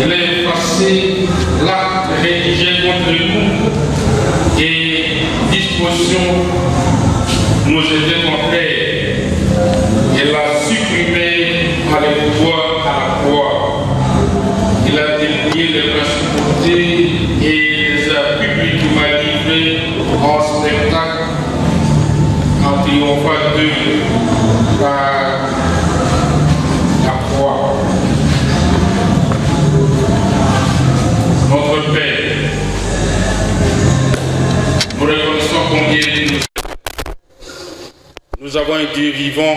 il a effacé l'acte rédigé contre nous et disposition nous était contraire. Il a supprimé par les pouvoirs à la croix. Il a délié les principautés et les arts publics qui m'a livré en spectacle en triomphateur par la croix. Notre Père, nous reconnaissons combien nous avons un Dieu vivant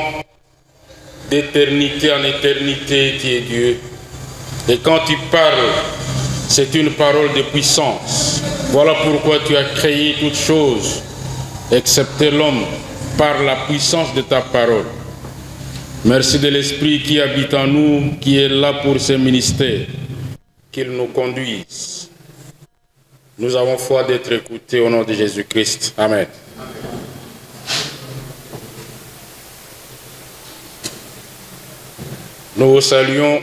d'éternité en éternité qui est Dieu. Et quand tu parles, c'est une parole de puissance. Voilà pourquoi tu as créé toutes choses, excepté l'homme, par la puissance de ta parole. Merci de l'Esprit qui habite en nous, qui est là pour ce ministère, qu'il nous conduise. Nous avons foi d'être écoutés au nom de Jésus-Christ. Amen. Nous vous saluons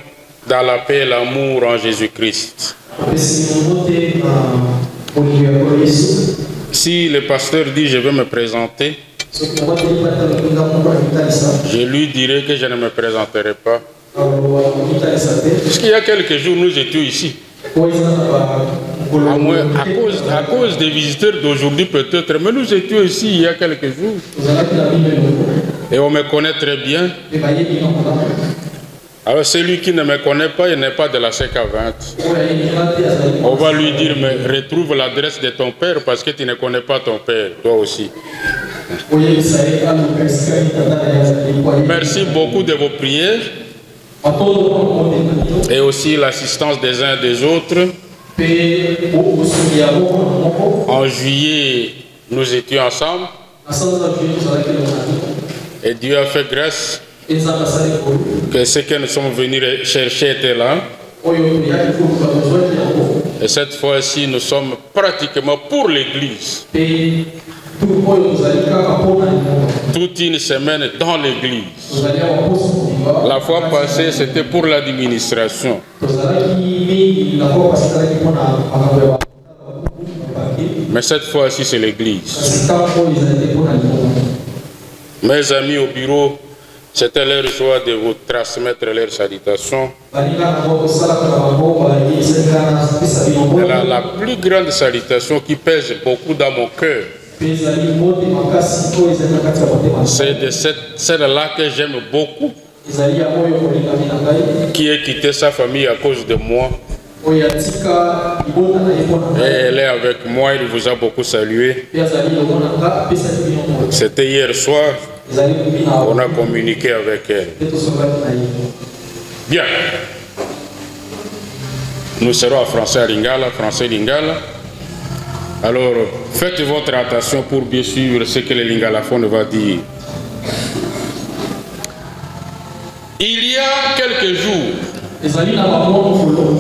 dans la paix et l'amour en Jésus-Christ. Si le pasteur dit je vais me présenter, je lui dirai que je ne me présenterai pas. Parce qu'il y a quelques jours, nous étions ici. À cause des visiteurs d'aujourd'hui peut-être, mais nous étions ici il y a quelques jours. Et on me connaît très bien. Alors celui qui ne me connaît pas, il n'est pas de la CK20. On va lui dire, mais retrouve l'adresse de ton père parce que tu ne connais pas ton père, toi aussi. Merci beaucoup de vos prières et aussi l'assistance des uns et des autres. En juillet, nous étions ensemble et Dieu a fait grâce que ce que nous sommes venus chercher était là. Et cette fois-ci, nous sommes pratiquement pour l'Église. Toute une semaine dans l'Église. La fois passée, c'était pour l'administration. Mais cette fois-ci, c'est l'Église. Mes amis au bureau, c'était leur joie de vous transmettre leurs salutations. La plus grande salutation qui pèse beaucoup dans mon cœur, c'est de celle-là que j'aime beaucoup, qui a quitté sa famille à cause de moi. Et elle est avec moi, il vous a beaucoup salué. C'était hier soir, on a communiqué avec elle. Bien. Nous serons en français à Lingala, français Lingala. Alors, faites votre attention pour bien suivre ce que le lingalaphone va dire. Il y a quelques jours,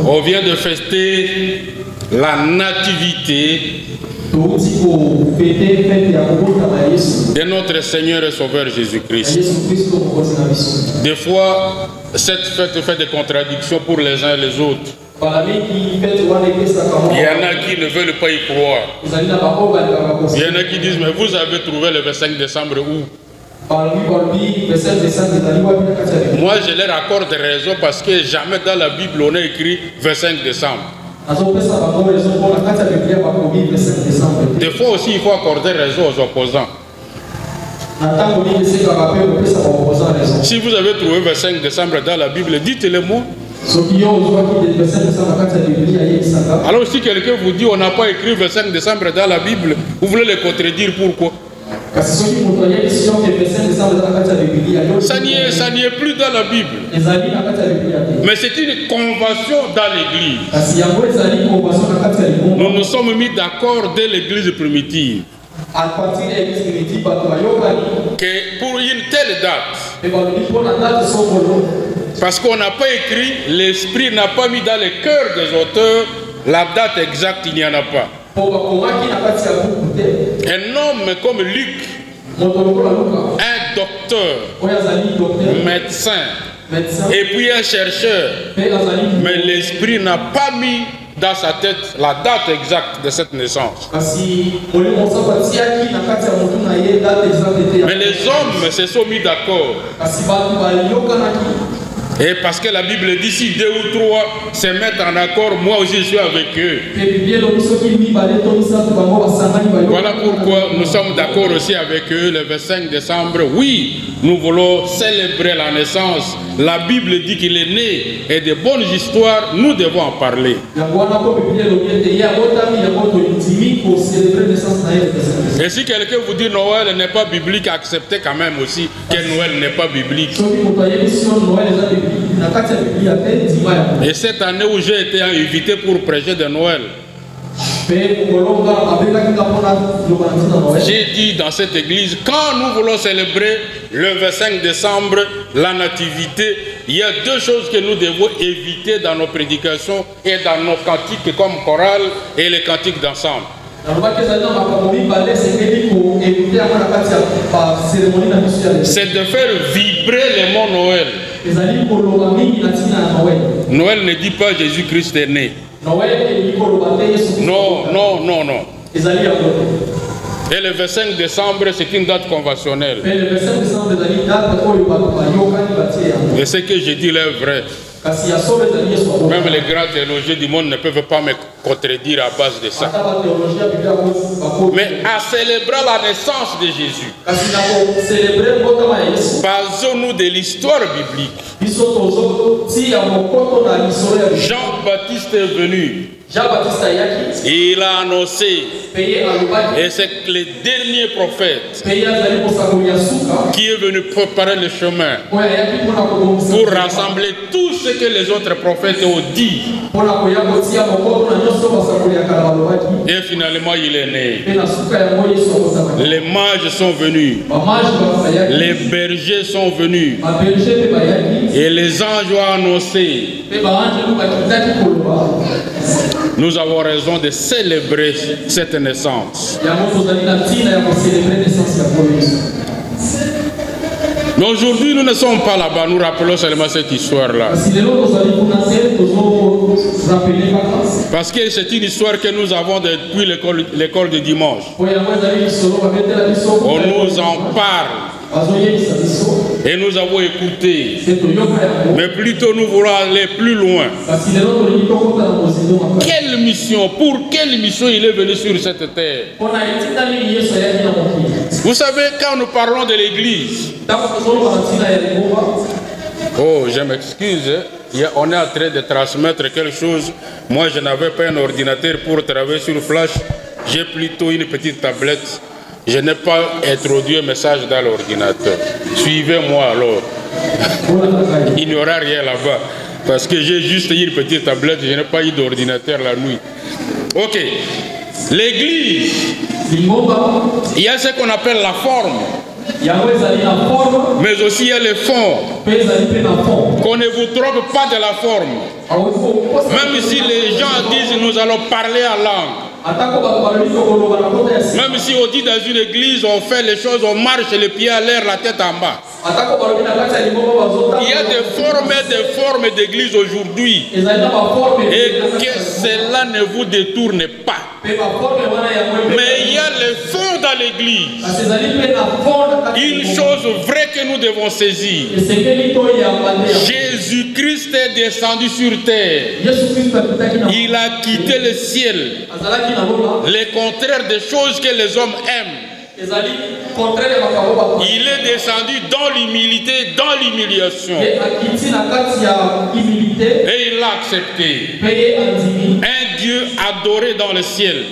on vient de fêter la nativité de notre Seigneur et Sauveur Jésus-Christ. Des fois, cette fête fait des contradictions pour les uns et les autres. Il y en a qui ne veulent pas y croire. Il y en a qui disent, mais vous avez trouvé le 25 décembre où? Moi, je leur accorde raison parce que jamais dans la Bible on a écrit 25 décembre. Des fois aussi, il faut accorder raison aux opposants. Si vous avez trouvé 25 décembre dans la Bible, dites-le moi. Alors si quelqu'un vous dit on n'a pas écrit 25 décembre dans la Bible, vous voulez le contredire, pourquoi? Ça n'y est plus dans la Bible. Mais c'est une convention dans l'Église. Nous nous sommes mis d'accord dès l'Église primitive que pour une telle date, parce qu'on n'a pas écrit, l'Esprit n'a pas mis dans le cœur des auteurs la date exacte, il n'y en a pas. Un homme comme Luc, un docteur, médecin, et puis un chercheur, mais l'esprit n'a pas mis dans sa tête la date exacte de cette naissance. Mais les hommes se sont mis d'accord. Et parce que la Bible dit si 2 ou 3 se mettent en accord, moi aussi je suis avec eux. Voilà pourquoi nous sommes d'accord aussi avec eux le 25 décembre. Oui, nous voulons célébrer la naissance. La Bible dit qu'il est né et de bonnes histoires, nous devons en parler. Et si quelqu'un vous dit Noël n'est pas biblique, acceptez quand même aussi que Noël n'est pas biblique. Et cette année où j'ai été invité pour prêcher de Noël, j'ai dit dans cette église, quand nous voulons célébrer le 25 décembre, la nativité, il y a 2 choses que nous devons éviter dans nos prédications et dans nos cantiques comme chorale et les cantiques d'ensemble. C'est de faire vibrer les mots Noël. Noël ne dit pas Jésus-Christ est né. Non, non, non, non. Et le 25 décembre, c'est une date conventionnelle. Et ce que je dis là est vrai. Même les grands théologiens du monde ne peuvent pas me contredire à base de ça. Mais en célébrant la naissance de Jésus, basons-nous de l'histoire biblique. Jean-Baptiste est venu. Il a annoncé, et c'est le dernier prophète qui est venu préparer le chemin pour rassembler tout ce que les autres prophètes ont dit. Et finalement il est né. Les mages sont venus, les bergers sont venus, et les anges ont annoncé. Nous avons raison de célébrer cette naissance. Mais aujourd'hui, nous ne sommes pas là-bas, nous rappelons seulement cette histoire-là. Parce que c'est une histoire que nous avons depuis l'école de dimanche. On nous en parle. Et nous avons écouté. Mais plutôt nous voulons aller plus loin. Quelle mission, pour quelle mission il est venu sur cette terre? Vous savez, quand nous parlons de l'église, oh, je m'excuse, on est en train de transmettre quelque chose. Moi, je n'avais pas un ordinateur pour travailler sur Flash. J'ai plutôt une petite tablette. Je n'ai pas introduit un message dans l'ordinateur. Suivez-moi alors. Il n'y aura rien là-bas. Parce que j'ai juste une petite tablette, je n'ai pas eu d'ordinateur la nuit. Ok. L'église, il y a ce qu'on appelle la forme. Mais aussi il y a le fond. Qu'on ne vous trompe pas de la forme. Même si les gens disent nous allons parler en langue. Même si on dit dans une église, on fait les choses, on marche les pieds à l'air, la tête en bas. Il y a des formes d'église aujourd'hui. Et que cela ne vous détourne pas. Mais il y a le fond dans l'église. Une chose vraie que nous devons saisir. Jésus-Christ est descendu sur terre. Il a quitté le ciel. Le contraire des choses que les hommes aiment. Il est descendu dans l'humilité, dans l'humiliation. Et il l'a accepté. Un Dieu adoré dans le ciel.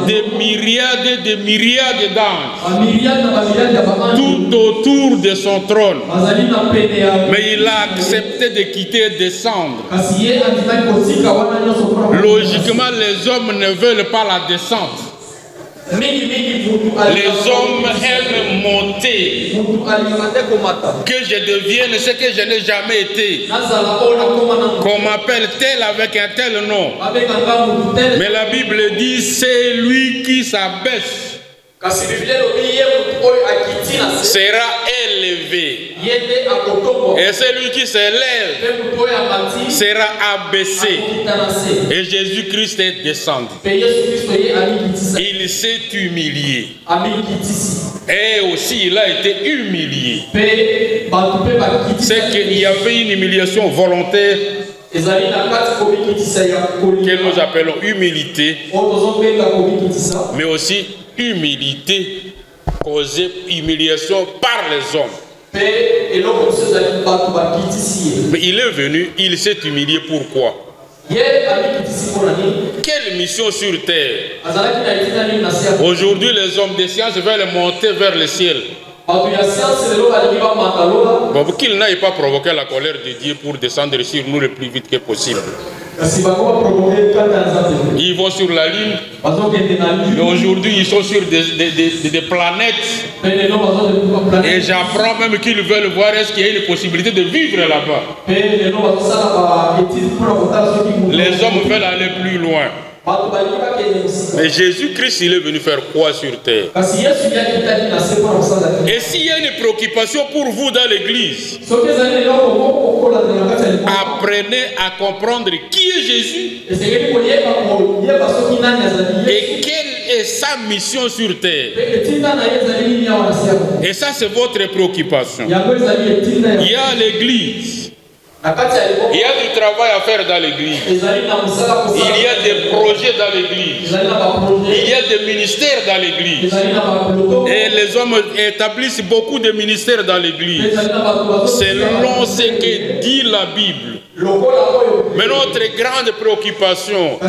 Des myriades d'anges. Tout autour de son trône. Mais il a accepté de quitter et descendre. Logiquement, les hommes ne veulent pas la descente. Les hommes aiment monter. Que je devienne ce que je n'ai jamais été. Qu'on m'appelle tel avec un tel nom. Mais la Bible dit c'est lui qui s'abaisse sera élevé. Et celui qui s'élève sera abaissé. Et Jésus-Christ est descendu. Il s'est humilié. Et aussi il a été humilié. C'est qu'il y avait une humiliation volontaire que nous appelons humilité, mais aussi humilité causée, humiliation par les hommes. Mais il est venu, il s'est humilié. Pourquoi? Quelle mission sur terre? Aujourd'hui, les hommes de science veulent monter vers le ciel. Bon, pour qu'ils n'aillent pas provoquer la colère de Dieu pour descendre sur nous le plus vite que possible. Ils vont sur la Lune, mais aujourd'hui ils sont sur des planètes. Et j'apprends même qu'ils veulent voir est-ce qu'il y a une possibilité de vivre là-bas. Les hommes veulent aller plus loin. Mais Jésus-Christ, il est venu faire quoi sur terre? Et s'il y a une préoccupation pour vous dans l'église, apprenez à comprendre qui est Jésus et quelle est sa mission sur terre. Et ça, c'est votre préoccupation. Il y a l'église. Il y a du travail à faire dans l'église. Il y a des projets dans l'église. Il y a des ministères dans l'église. Et les hommes établissent beaucoup de ministères dans l'église, selon ce que dit la Bible. Mais notre grande préoccupation,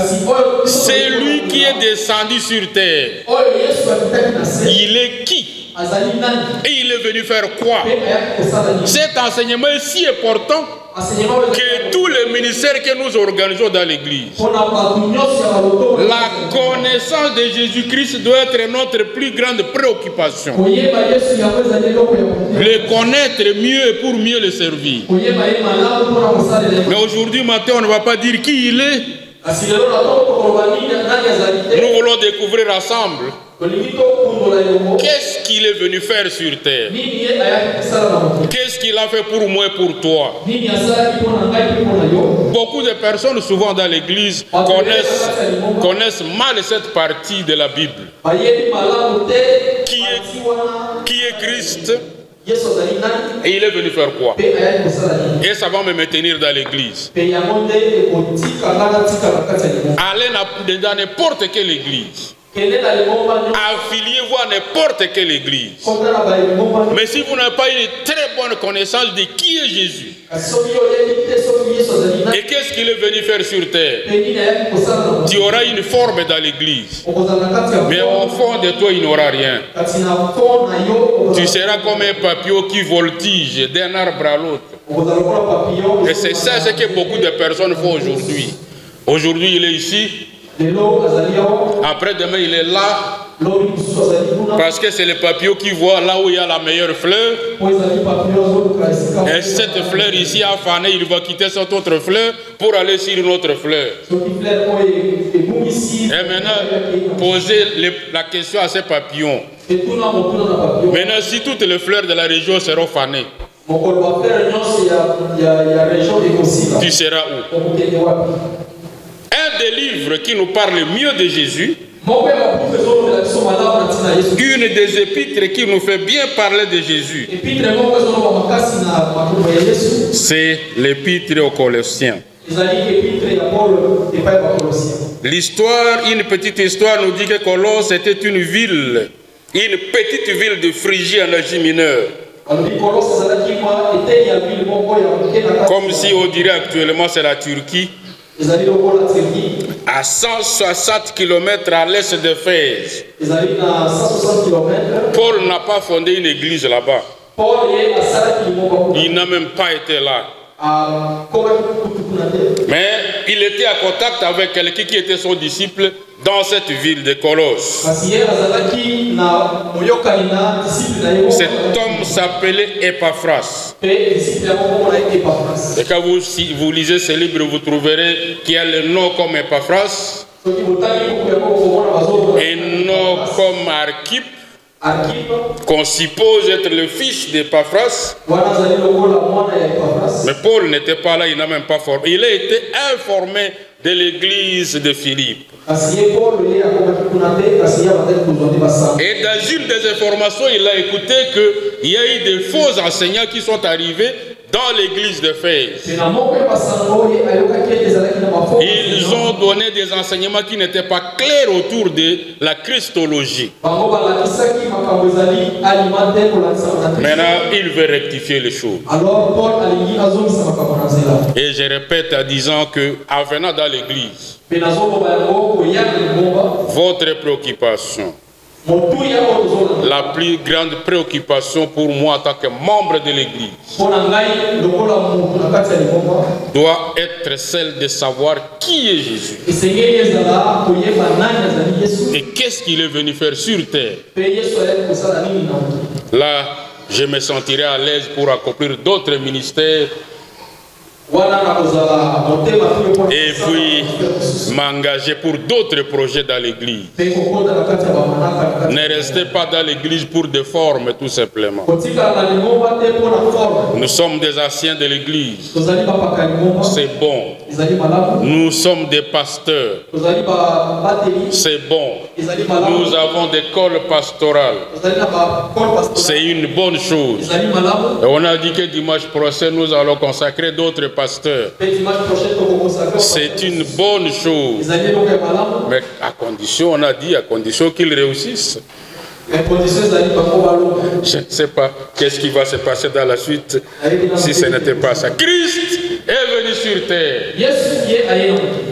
c'est lui qui est descendu sur terre. Il est qui? Et il est venu faire quoi? Cet enseignement est si important que tous les ministères que nous organisons dans l'église, la connaissance de Jésus-Christ doit être notre plus grande préoccupation. Le connaître mieux et pour mieux le servir. Mais aujourd'hui matin, on ne va pas dire qui il est. Nous voulons découvrir ensemble qu'est-ce qu'il est venu faire sur terre. Qu'est-ce qu'il a fait pour moi et pour toi. Beaucoup de personnes souvent dans l'église connaissent mal cette partie de la Bible. Qui est Christ? Et il est venu faire quoi? Et ça va me maintenir dans l'église. Allez dans n'importe quelle église. Affiliez-vous à n'importe quelle église. Mais si vous n'avez pas une très bonne connaissance de qui est Jésus et qu'est-ce qu'il est venu faire sur terre, tu auras une forme dans l'église, mais au fond de toi il n'y aura rien. Tu seras comme un papillon qui voltige d'un arbre à l'autre. Et c'est ça ce que beaucoup de personnes font aujourd'hui. Aujourd'hui il est ici, après demain il est là, parce que c'est le papillon qui voit là où il y a la meilleure fleur. Et cette fleur ici a fané, il va quitter cette autre fleur pour aller sur une autre fleur. Et maintenant, posez la question à ces papillons. Maintenant, si toutes les fleurs de la région seront fanées, tu seras où? Un des livres qui nous parle mieux de Jésus, une des épîtres qui nous fait bien parler de Jésus, c'est l'épître aux Colossiens. L'histoire, une petite histoire nous dit que Colosse était une ville, une petite ville de Phrygie en Asie mineure. Comme si on dirait actuellement c'est la Turquie. À 160 km à l'est de Fès. Paul n'a pas fondé une église là-bas. Il n'a même pas été là. Mais il était en contact avec quelqu'un qui était son disciple dans cette ville de Colosse. Cet homme s'appelait Epaphras. Et quand vous lisez ce livre, vous trouverez qu'il y a le nom comme Epaphras, un nom comme Archippe, qu'on suppose être le fils d'Épaphras. Mais Paul n'était pas là, il n'a même pas formé. Il a été informé de l'église de Philippe. Et dans une des informations, il a écouté qu'il y a eu des faux enseignants qui sont arrivés dans l'église d'Éphèse. Ils ont donné des enseignements qui n'étaient pas clairs autour de la Christologie. Maintenant, il veut rectifier les choses. Et je répète en disant que, en venant dans l'église, votre préoccupation, la plus grande préoccupation pour moi en tant que membre de l'église doit être celle de savoir qui est Jésus et qu'est-ce qu'il est venu faire sur terre. Là, je me sentirai à l'aise pour accomplir d'autres ministères et puis m'engager pour d'autres projets dans l'église. Ne restez pas dans l'église pour des formes, tout simplement. Nous sommes des anciens de l'église. C'est bon. Nous sommes des pasteurs. C'est bon. Nous avons des écoles pastorales. C'est une bonne chose. Et on a dit que dimanche prochain, nous allons consacrer d'autres pasteurs. C'est une bonne chose. Mais à condition, on a dit, à condition qu'ils réussissent. Je ne sais pas qu'est-ce qui va se passer dans la suite si ce n'était pas ça. Christ est venu sur terre.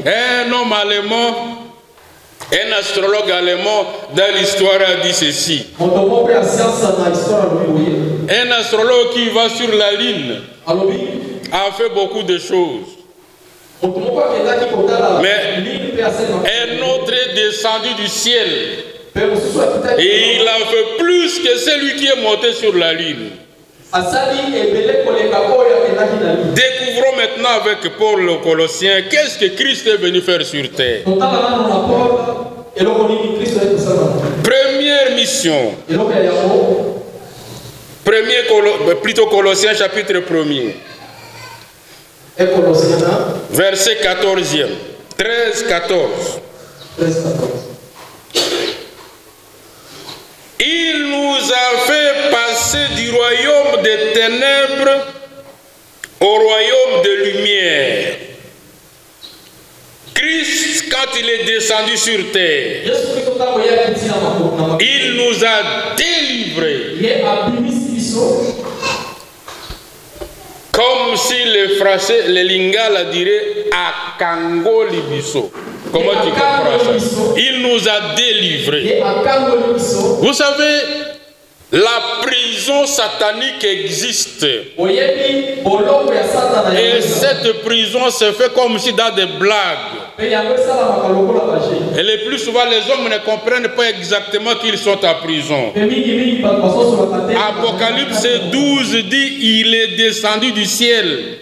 Un homme allemand, un astrologue allemand dans l'histoire a dit ceci. Un astrologue qui va sur la Lune a fait beaucoup de choses. Mais un autre est descendu du ciel. Et il a fait plus que celui qui est monté sur la Lune. Découvrons maintenant avec Paul le Colossien qu'est-ce que Christ est venu faire sur terre. Première mission. Colossiens chapitre 1er. Verset 14e. 13-14. Il nous a fait passer du royaume des ténèbres au royaume de lumière. Christ, quand il est descendu sur terre, il nous a délivrés. Comme si les Français, les Lingala diraient Akango Libiso. Comment tu comprends ça? Il nous a délivrés. Vous savez, la prison satanique existe. Et cette prison se fait comme si dans des blagues. Et le plus souvent, les hommes ne comprennent pas exactement qu'ils sont en prison. Apocalypse 12 dit il est descendu du ciel.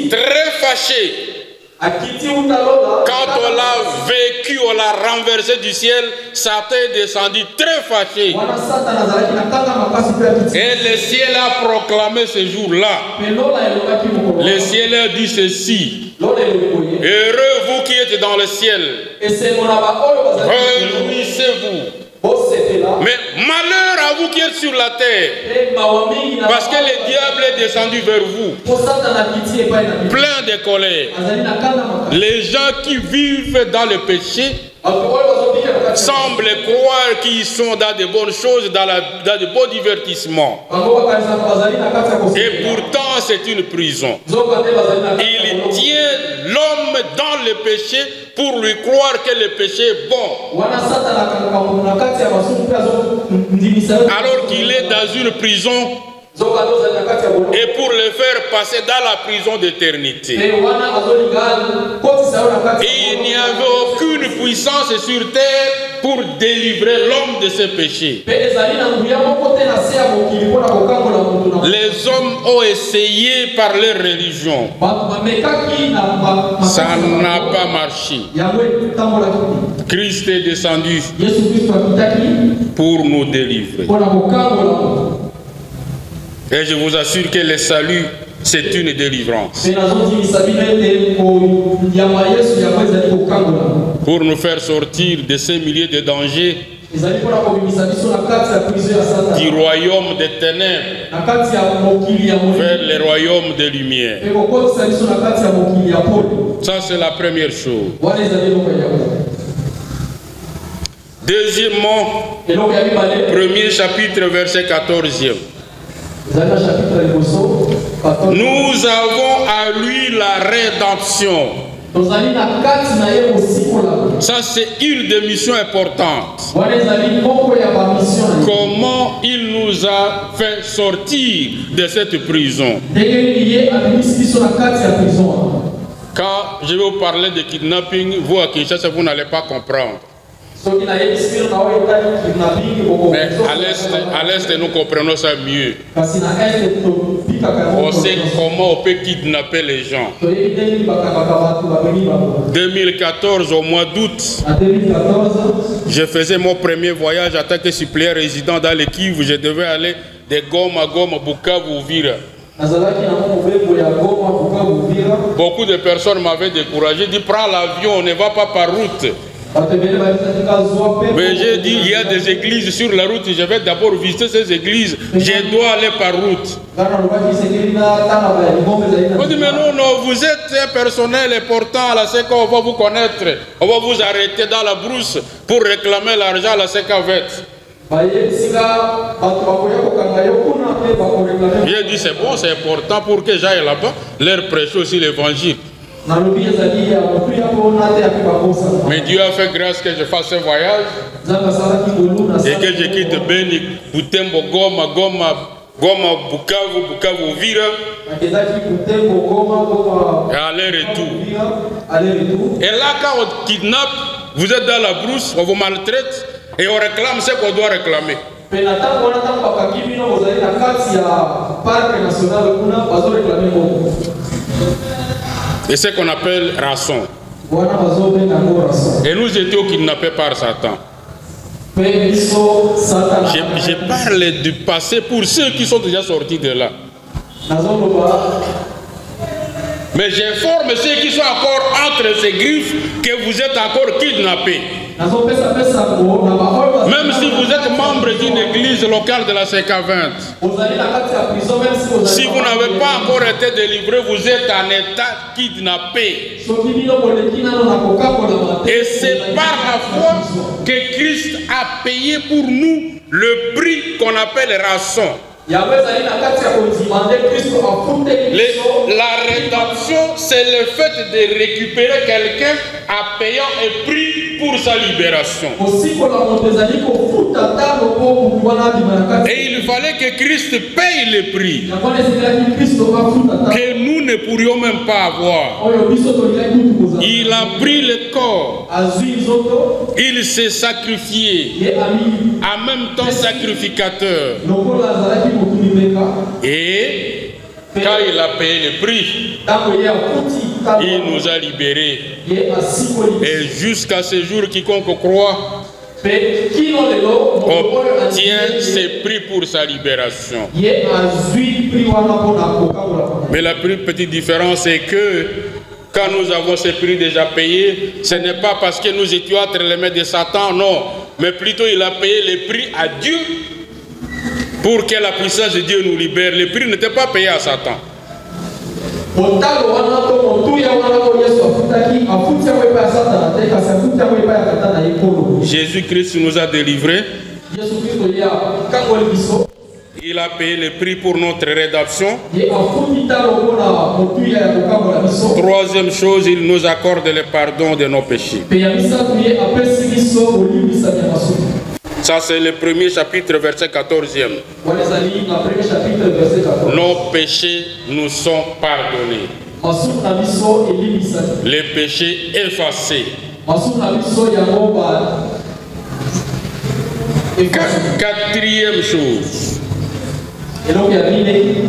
Très fâché. Quand on l'a vécu, on l'a renversé du ciel, Satan est descendu très fâché. Et le ciel a proclamé ce jour-là. Le ciel a dit ceci. Heureux vous qui êtes dans le ciel. Réjouissez-vous. Mais malheur à vous qui êtes sur la terre, parce que le diable est descendu vers vous, plein de colère. Les gens qui vivent dans le péché semblent croire qu'ils sont dans de bonnes choses, dans de beaux divertissements. Et pourtant, c'est une prison. Il tient l'homme dans le péché pour lui croire que le péché est bon. Alors qu'il est dans une prison. Et pour le faire passer dans la prison d'éternité. Il n'y avait aucune puissance sur terre pour délivrer l'homme de ses péchés. Les hommes ont essayé par leur religion. Ça n'a pas marché. Christ est descendu pour nous délivrer. Et je vous assure que le salut, c'est une délivrance. Pour nous faire sortir de ces milliers de dangers du royaume des ténèbres vers le royaume des lumières. Ça, c'est la première chose. Deuxièmement, premier chapitre, verset 14e. Nous avons à lui la rédemption. Ça, c'est une des missions importantes. Comment il nous a fait sortir de cette prison. Quand je vais vous parler de kidnapping, vous à Kinshasa, vous n'allez pas comprendre. Mais à l'Est, nous comprenons ça mieux. On sait comment on peut kidnapper les gens. 2014, au mois d'août, je faisais mon premier voyage en tant que suppléant résident dans le Kivu. Je devais aller de Goma, Bukavu, Uvira. Beaucoup de personnes m'avaient découragé, dit prends l'avion, on ne va pas par route. Mais j'ai dit, il y a des églises sur la route, je vais d'abord visiter ces églises, je dois aller par route. On dit, mais non, vous êtes un personnel important à la CECA, on va vous connaître, on va vous arrêter dans la brousse pour réclamer l'argent à la CECA-VET. J'ai dit, c'est bon, c'est important pour que j'aille là-bas, leur prêcher aussi l'évangile. Mais Dieu a fait grâce que je fasse un voyage et que je quitte Beni, Butembo, Goma, Bukavu, Uvira, et aller-retour. Et là, quand on kidnappe, vous êtes dans la brousse, on vous maltraite et on réclame ce qu'on doit réclamer. Et ce qu'on appelle rançon. Et nous étions kidnappés par Satan. Je parle du passé pour ceux qui sont déjà sortis de là. Mais j'informe ceux qui sont encore entre ces griffes que vous êtes encore kidnappés. Même si vous êtes membre d'une église locale de la CECA-VET, si vous n'avez pas encore été délivré, vous êtes en état kidnappé. Et c'est par la foi que Christ a payé pour nous le prix qu'on appelle rançon. La rédemption, c'est le fait de récupérer quelqu'un en payant un prix pour sa libération. Et il fallait que Christ paye le prix que nous ne pourrions même pas avoir. Il a pris le corps, il s'est sacrifié, en même temps sacrificateur. Et quand il a payé le prix, il nous a libérés. Et jusqu'à ce jour, quiconque croit obtient ses prix pour sa libération. Mais la plus petite différence est que quand nous avons ces prix déjà payés, ce n'est pas parce que nous étions entre les mains de Satan, non. Mais plutôt il a payé le prix à Dieu pour que la puissance de Dieu nous libère. Le prix n'était pas payé à Satan. Jésus-Christ nous a délivrés. Il a payé le prix pour notre rédemption. Troisième chose, il nous accorde le pardon de nos péchés. Ça, c'est le premier chapitre, verset 14e. Nos péchés nous sont pardonnés. Les péchés effacés. Quatrième chose.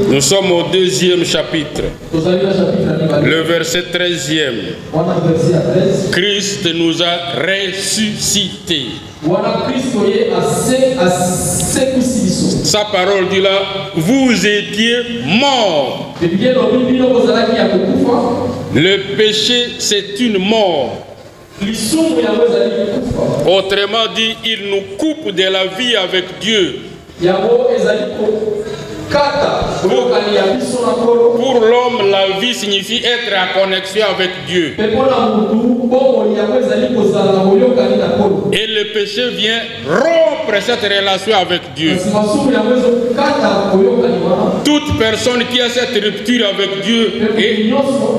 Nous sommes au 2e chapitre. Le verset 13e. Christ nous a ressuscités. Sa parole dit là, vous étiez morts. Le péché, c'est une mort. Autrement dit, il nous coupe de la vie avec Dieu. Pour l'homme, la vie signifie être en connexion avec Dieu. Et le péché vient rompre cette relation avec Dieu. Toute personne qui a cette rupture avec Dieu,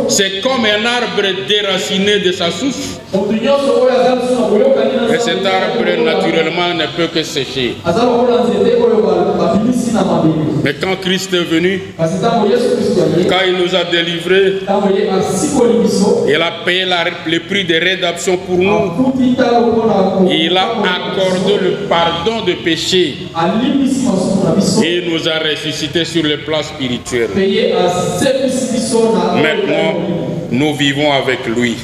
c'est comme un arbre déraciné de sa souche. Et cet arbre, naturellement, ne peut que sécher. Mais quand Christ est venu, quand il nous a délivrés, il a payé le prix de rédemption pour nous. Il a accordé le pardon de péché. Et il nous a ressuscités sur le plan spirituel. Maintenant, nous vivons avec lui.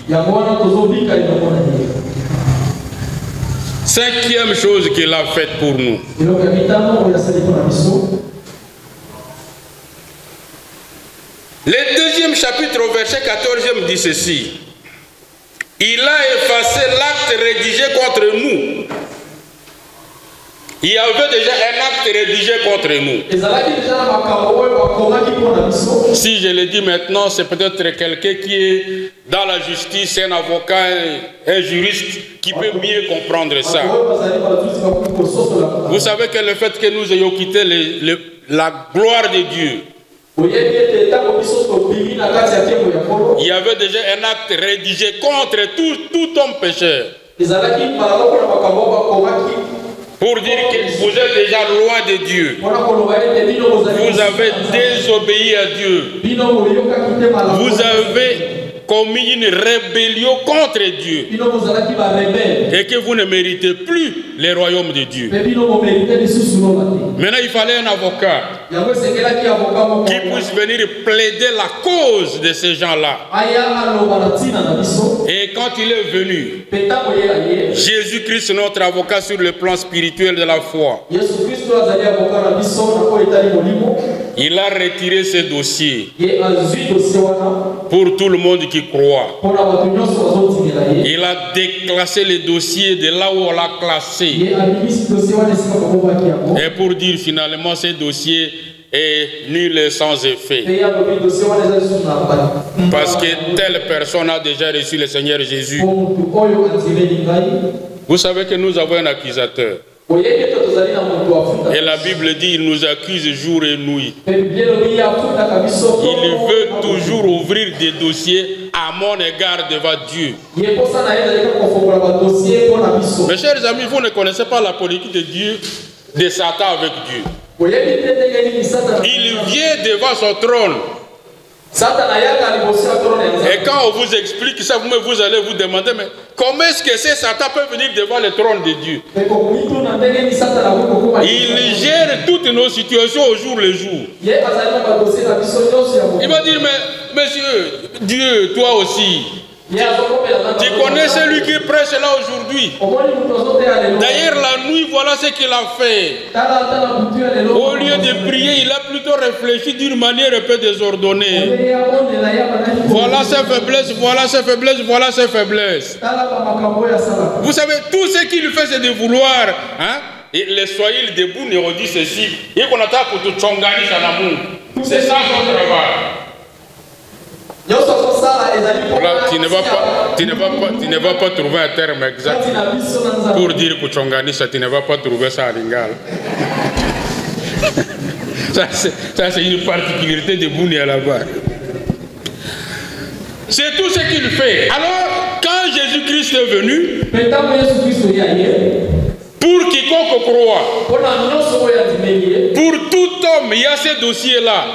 Cinquième chose qu'il a faite pour nous. Le 2e chapitre au verset 14e dit ceci. Il a effacé l'acte rédigé contre nous. Il y avait déjà un acte rédigé contre nous. Si je le dis maintenant, c'est peut-être quelqu'un qui est dans la justice, un avocat, un juriste qui peut mieux comprendre ça. Vous savez que le fait que nous ayons quitté la gloire de Dieu, il y avait déjà un acte rédigé contre tout homme pécheur. Pour dire que vous êtes déjà loin de Dieu. Vous avez désobéi à Dieu. Vous avez commis une rébellion contre Dieu. Et que vous ne méritez plus le royaume de Dieu. Maintenant, il fallait un avocat qui puisse venir plaider la cause de ces gens-là. Et quand il est venu, Jésus-Christ, notre avocat sur le plan spirituel de la foi, il a retiré ce dossier pour tout le monde qui croit. Il a déclassé les dossiers de là où on l'a classé. Et pour dire finalement ce dossier est nul et sans effet. Parce que telle personne a déjà reçu le Seigneur Jésus. Vous savez que nous avons un accusateur. Et la Bible dit, il nous accuse jour et nuit. Il veut toujours ouvrir des dossiers à mon égard devant Dieu. Mes chers amis, vous ne connaissez pas la politique de Dieu, de Satan avec Dieu. Il vient devant son trône. Et quand on vous explique ça, vous allez vous demander, mais comment est-ce que Satan peut venir devant le trône de Dieu? Il gère toutes nos situations au jour le jour. Il va dire, mais monsieur, Dieu, toi aussi, tu connais celui qui prêche là aujourd'hui. D'ailleurs, la nuit, voilà ce qu'il a fait. Au lieu de prier, il a plutôt réfléchi d'une manière un peu désordonnée. Voilà ses faiblesses, voilà ses faiblesses, voilà ses faiblesses. Vous savez, tout ce qu'il fait, c'est de vouloir. Hein? Et les Swahili debout nous dit ceci. Et qu'on attend pour tout Tchongani à l'amour. C'est ça son travail. Voilà, tu ne vas pas trouver un terme exact pour dire que Tchongani, ça, tu ne vas pas trouver ça à Lingala. Ça, c'est une particularité de Bounia là-bas. C'est tout ce qu'il fait. Alors, quand Jésus-Christ est venu, pour quiconque croit, pour tout homme, il y a ce dossier-là.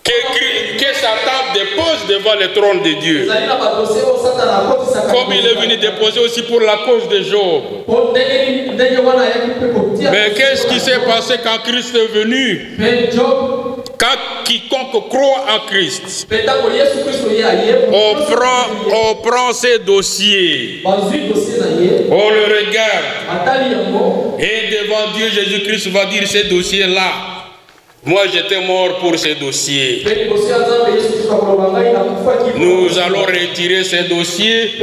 Que Satan dépose devant le trône de Dieu. Comme il est venu déposer aussi pour la cause de Job. Mais qu'est-ce qui s'est passé quand Christ est venu? Quand quiconque croit en Christ, on prend ses dossiers, on le regarde, et devant Dieu, Jésus-Christ va dire ces dossiers-là. Moi, j'étais mort pour ces dossiers. Nous allons retirer ces dossiers.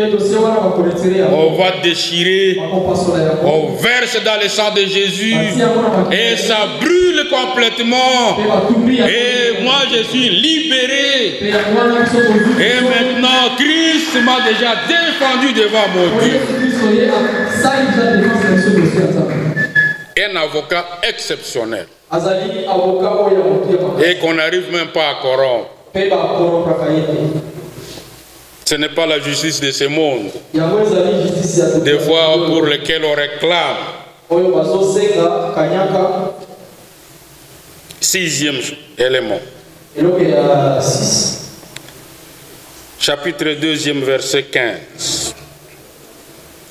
On va déchirer. On verse dans le sang de Jésus. Et ça brûle complètement. Et moi, je suis libéré. Et maintenant, Christ m'a déjà défendu devant mon Dieu. Un avocat exceptionnel. Et qu'on n'arrive même pas à corrompre. Ce n'est pas la justice de ce monde. Des fois pour lesquelles on réclame. 6e élément. Chapitre 2e, verset 15.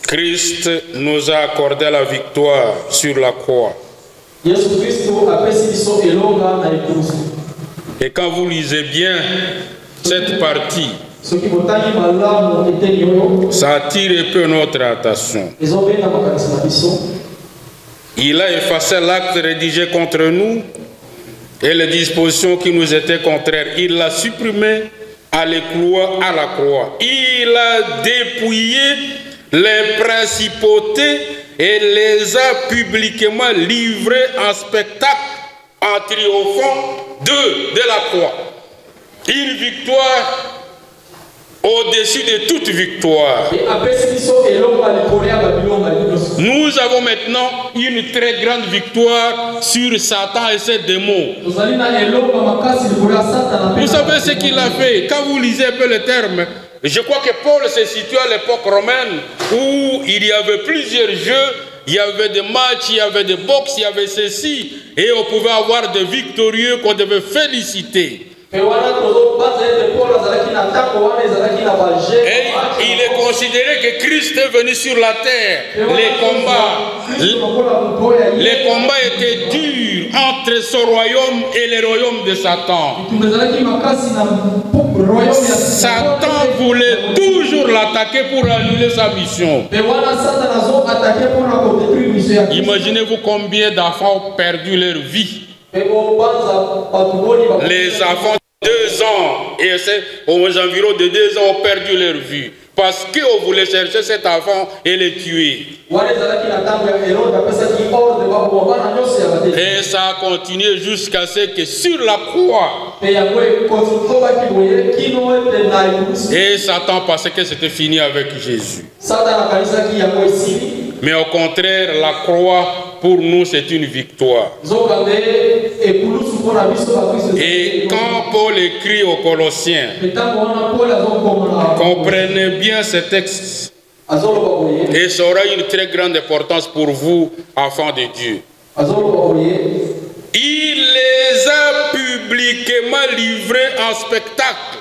Christ nous a accordé la victoire sur la croix. Et quand vous lisez bien cette partie, ça attire un peu notre attention. Il a effacé l'acte rédigé contre nous et les dispositions qui nous étaient contraires. Il l'a supprimé à la croix. Il a dépouillé les principautés et les a publiquement livrés en spectacle en triomphant de la croix. Une victoire au-dessus de toute victoire. Nous avons maintenant une très grande victoire sur Satan et ses démons. Vous savez ce qu'il a fait? Quand vous lisez un peu le terme, je crois que Paul se situe à l'époque romaine où il y avait plusieurs jeux, il y avait des matchs, il y avait des box, il y avait ceci, et on pouvait avoir des victorieux qu'on devait féliciter. Et il est considéré que Christ est venu sur la terre. Les combats étaient durs entre son royaume et le royaume de Satan. Satan voulait toujours l'attaquer pour annuler sa mission. Imaginez-vous combien d'enfants ont perdu leur vie. Les enfants de 2 ans et aux environs de 2 ans ont perdu leur vie parce qu'on voulait chercher cet enfant et le tuer. Et ça a continué jusqu'à ce que sur la croix, et Satan pensait que c'était fini avec Jésus. Mais au contraire, la croix pour nous c'est une victoire. Et quand Paul écrit aux Colossiens, comprenez bien ce texte. Et ça aura une très grande importance pour vous, enfants de Dieu. Il les a publiquement livrés en spectacle.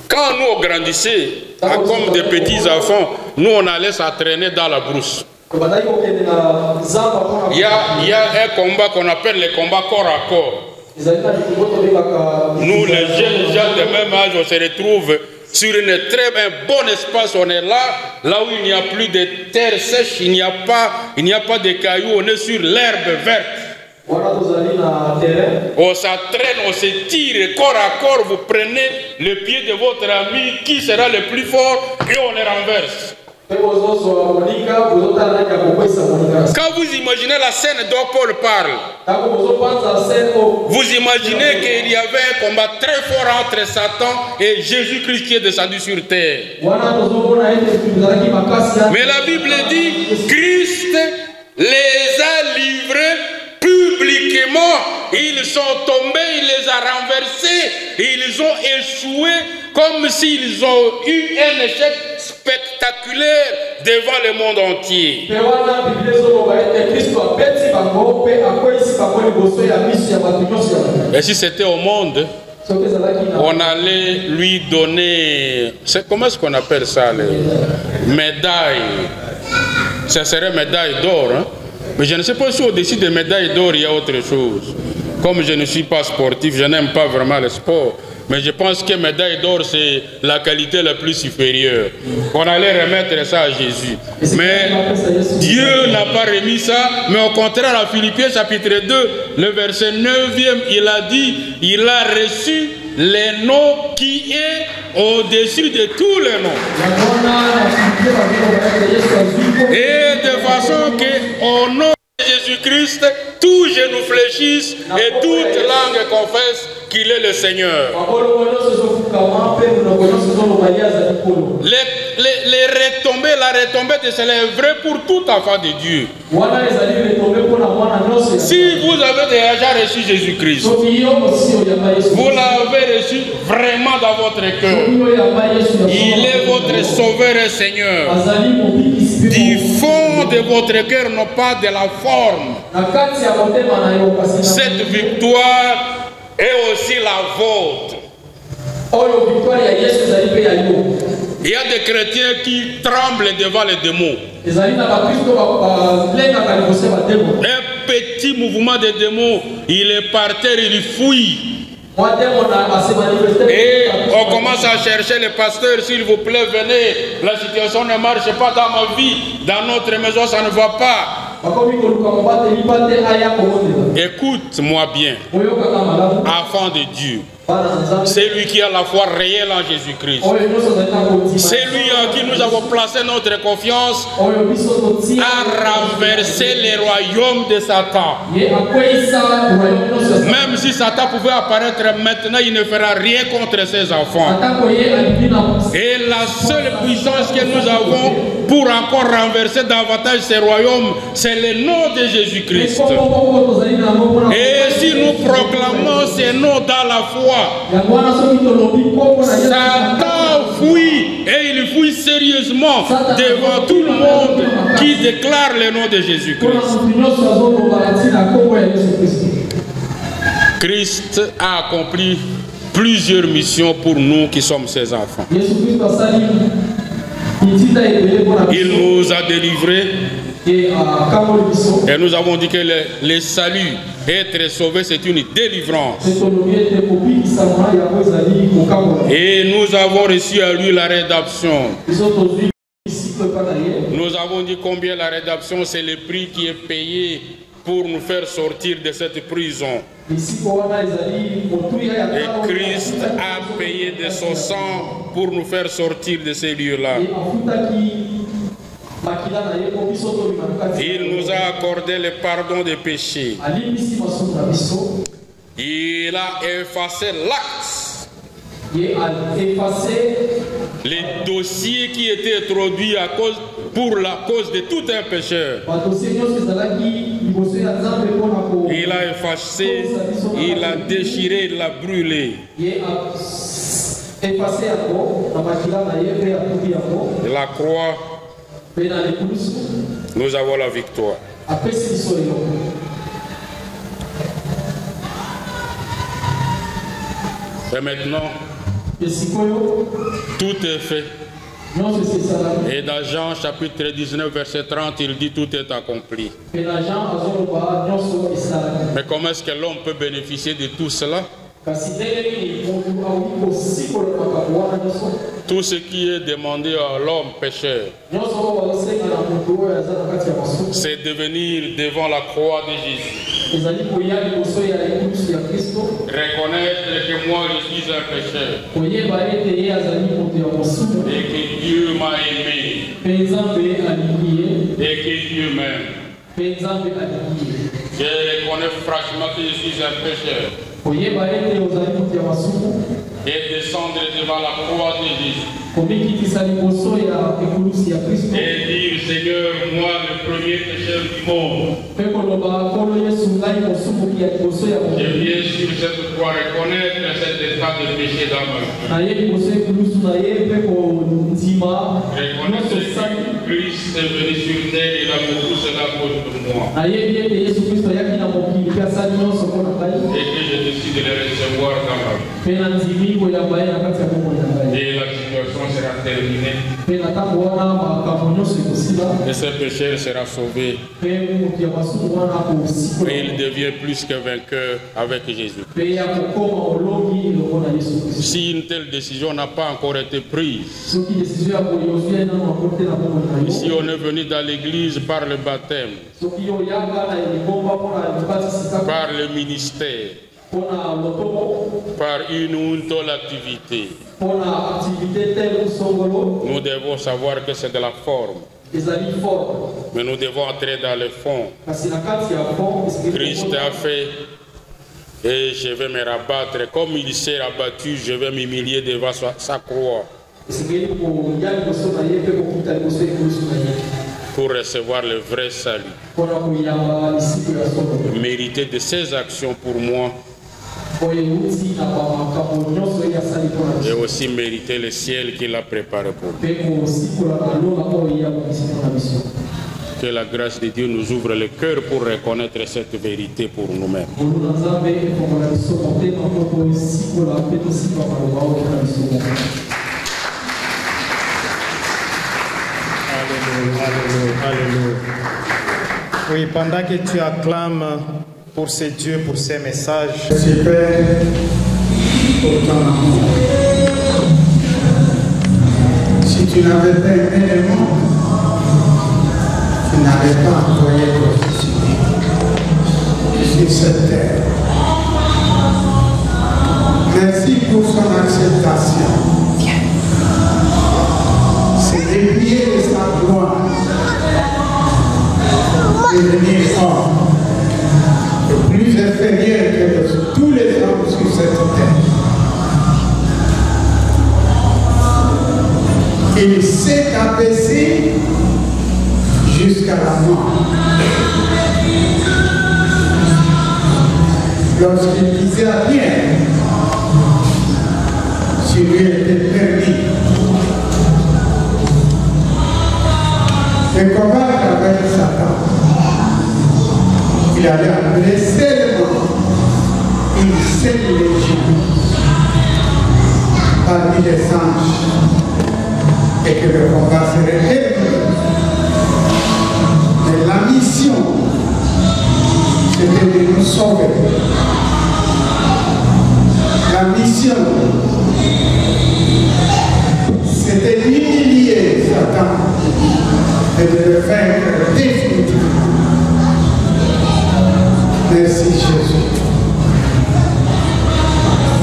Quand nous on grandissait, comme des petits enfants, nous on allait s'entraîner dans la brousse. Il y a un combat qu'on appelle le combat corps à corps. Nous les jeunes gens de même âge, on se retrouve sur un bon espace, on est là où il n'y a plus de terre sèche, il n'y a pas de cailloux, on est sur l'herbe verte. On s'entraîne, on se tire corps à corps, vous prenez le pied de votre ami qui sera le plus fort et on le renverse. Quand vous imaginez la scène dont Paul parle, vous imaginez qu'il y avait un combat très fort entre Satan et Jésus-Christ qui est descendu sur terre. Mais la Bible dit, Christ les a livrés publiquement. Ils sont tombés, il les a renversés, ils ont échoué comme s'ils ont eu un échec spectaculaire devant le monde entier. Et si c'était au monde, on allait lui donner, comment est-ce qu'on appelle ça, les médailles. Ça serait médaille d'or, hein? Mais je ne sais pas si au-dessus des médailles d'or il y a autre chose. Comme je ne suis pas sportif, je n'aime pas vraiment le sport. Mais je pense que médaille d'or, c'est la qualité la plus supérieure. On allait remettre ça à Jésus. Mais Dieu n'a pas remis ça. Mais au contraire, à Philippiens chapitre 2, le verset 9e, il a dit, il a reçu les noms qui est au-dessus de tous les noms. Et de façon qu'au nom de Jésus-Christ, tous genoux fléchissent et toute langue confesse qu'il est le Seigneur. Les retombées, la retombée de cela est vrai pour tout enfant de Dieu. Si vous avez déjà reçu Jésus-Christ, vous l'avez reçu vraiment dans votre cœur. Il est votre sauveur et Seigneur. Du fond de votre cœur, non pas de la forme. Cette victoire est aussi la vôtre. Il y a des chrétiens qui tremblent devant les démons. Un petit mouvement de démons, il est par terre, il fuit. Et on commence à chercher les pasteurs, s'il vous plaît, venez. La situation ne marche pas dans ma vie, dans notre maison, ça ne va pas. Écoute-moi bien, enfant de Dieu. C'est lui qui a la foi réelle en Jésus-Christ. C'est lui en qui nous avons placé notre confiance à renverser les royaumes de Satan. Même si Satan pouvait apparaître maintenant, il ne fera rien contre ses enfants. Et la seule puissance que nous avons pour encore renverser davantage ces royaumes, c'est le nom de Jésus-Christ. Et si nous proclamons ces noms dans la foi, Satan fuit, et il fuit sérieusement devant tout le monde qui déclare le nom de Jésus-Christ. Christ a accompli plusieurs missions pour nous qui sommes ses enfants. Il nous a délivrés. Et nous avons dit que le salut, être sauvé, c'est une délivrance. Et nous avons reçu à lui la rédemption. Nous avons dit combien la rédemption, c'est le prix qui est payé pour nous faire sortir de cette prison. Et Christ a payé de son sang pour nous faire sortir de ces lieux-là. Il nous a accordé le pardon des péchés. Il a effacé l'acte. Les dossiers qui étaient introduits pour la cause de tout un pécheur. Il a effacé, il a déchiré, il a brûlé. La croix, nous avons la victoire. Et maintenant, tout est fait. Et dans Jean chapitre 19 verset 30, il dit tout est accompli. Mais comment est-ce que l'homme peut bénéficier de tout cela? Tout ce qui est demandé à l'homme pécheur, c'est de venir devant la croix de Jésus. Reconnaître que moi je suis un pécheur. Et que Dieu m'a aimé. Et que Dieu m'aime. Je reconnais franchement que je suis un pécheur. Et de descendre devant la croix de Jésus. Et dire, Seigneur, moi, le premier pécheur du monde, je viens sur cette croix reconnaître cet état de péché dans ma vie. Reconnaître que Christ est venu sur terre et il a fait tout cela pour moi. Et que je décide de le recevoir dans ma vie. Et la situation sera terminée. Et ce pécheur sera sauvé. Et il devient plus que vainqueur avec Jésus. Si une telle décision n'a pas encore été prise, si on est venu dans l'église par le baptême, par le ministère, par une ou une telle activité, nous devons savoir que c'est de la forme. Mais nous devons entrer dans le fond. Christ a fait et je vais me rabattre. Comme il s'est rabattu, je vais m'humilier devant sa croix pour recevoir le vrai salut. Mériter de ses actions pour moi et aussi mériter le ciel qu'il a préparé pour nous. Que la grâce de Dieu nous ouvre le cœur pour reconnaître cette vérité pour nous-mêmes. Alléluia. Oui, pendant que tu acclames pour ces dieux, pour ces messages. Merci Père pour ton amour. Si tu n'avais pas aimé le monde, tu n'avais pas envoyé sur cette terre. Merci pour son acceptation. C'est dévié de sa gloire de devenir homme, le plus inférieur que tous les hommes sur cette terre. Il s'est abaissé jusqu'à la mort. Lorsqu'il disait à bien, si lui était permis de combattre avec Satan, il allait appeler seulement une seule légion parmi les anges et que le combat serait terminé. Mais la mission, c'était de nous sauver. La mission, c'était d'humilier Satan et de le vaincre définitivement. Merci Jésus.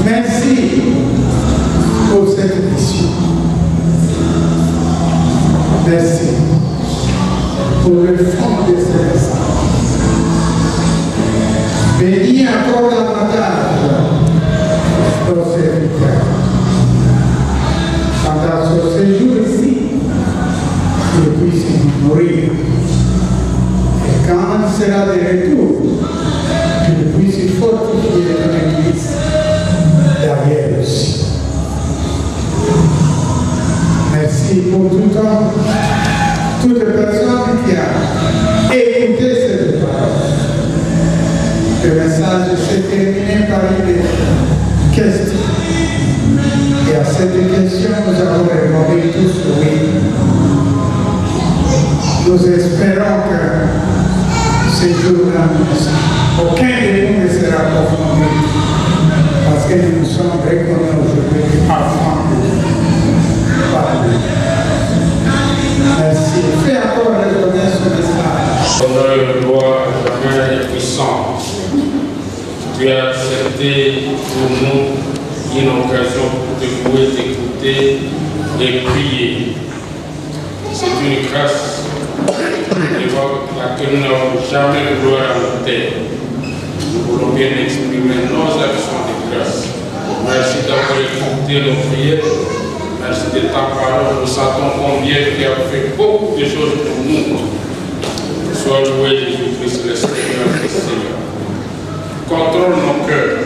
Merci pour cette mission. Merci pour le fond de ce message. Bénis encore davantage nos serviteurs. Pendant ce séjour ici, qu'ils puissent nous nourrir. Et quand il sera de retour, qu'ils puissent fortifier notre église derrière aussi. Merci pour tout temps, toute personne qui a écouté cette parole. Le message s'est terminé par une question. Et à cette question, nous avons répondu tous oui. Nous espérons que ce jour-là, aucun de nous ne sera confondu. Parce que nous sommes reconnus aujourd'hui enfants de Dieu. Merci. Fais encore résonner ce message. Honneur, gloire, jamais et puissance. Tu as accepté pour nous une occasion pour te louer, t'écouter et prier. C'est une grâce laquelle nous n'avons jamais gloire à la terre. Nous voulons bien exprimer nos actions de grâce Merci d'avoir écouté nos prières. Merci de ta parole. Nous sentons combien tu as fait beaucoup de choses pour nous. Sois loué Jésus-Christ, le Seigneur des Seigneurs. Contrôle nos cœurs.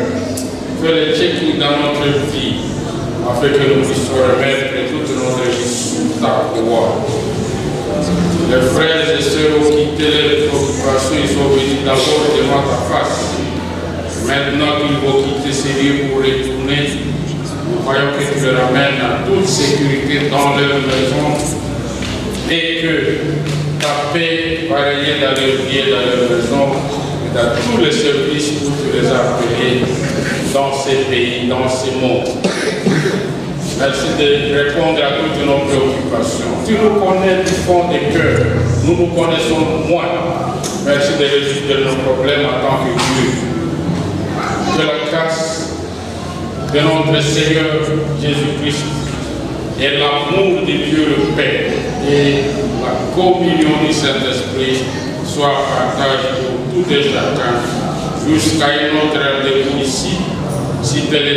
Fais le check-in dans notre vie, afin que nous puissions remettre toute notre vie sous ta pouvoir. Les frères et sœurs ont quitté les préoccupations, ils sont venus d'abord devant ta face. Maintenant qu'ils vont quitter ces lieux pour retourner, nous croyons que tu les ramènes à toute sécurité dans leur maison et que ta paix va régner dans leur vie et dans leur maison et dans tous les services où tu les as appelés dans ces pays, dans ces mondes. Merci de répondre à toutes nos préoccupations. Tu nous connais du fond des cœurs, nous nous connaissons moins. Merci de résoudre nos problèmes en tant que Dieu. Que la grâce de notre Seigneur Jésus-Christ et l'amour de Dieu le Père et la communion du Saint-Esprit soient partagés pour tout et chacun jusqu'à une autre rendez-vous ici, si tel est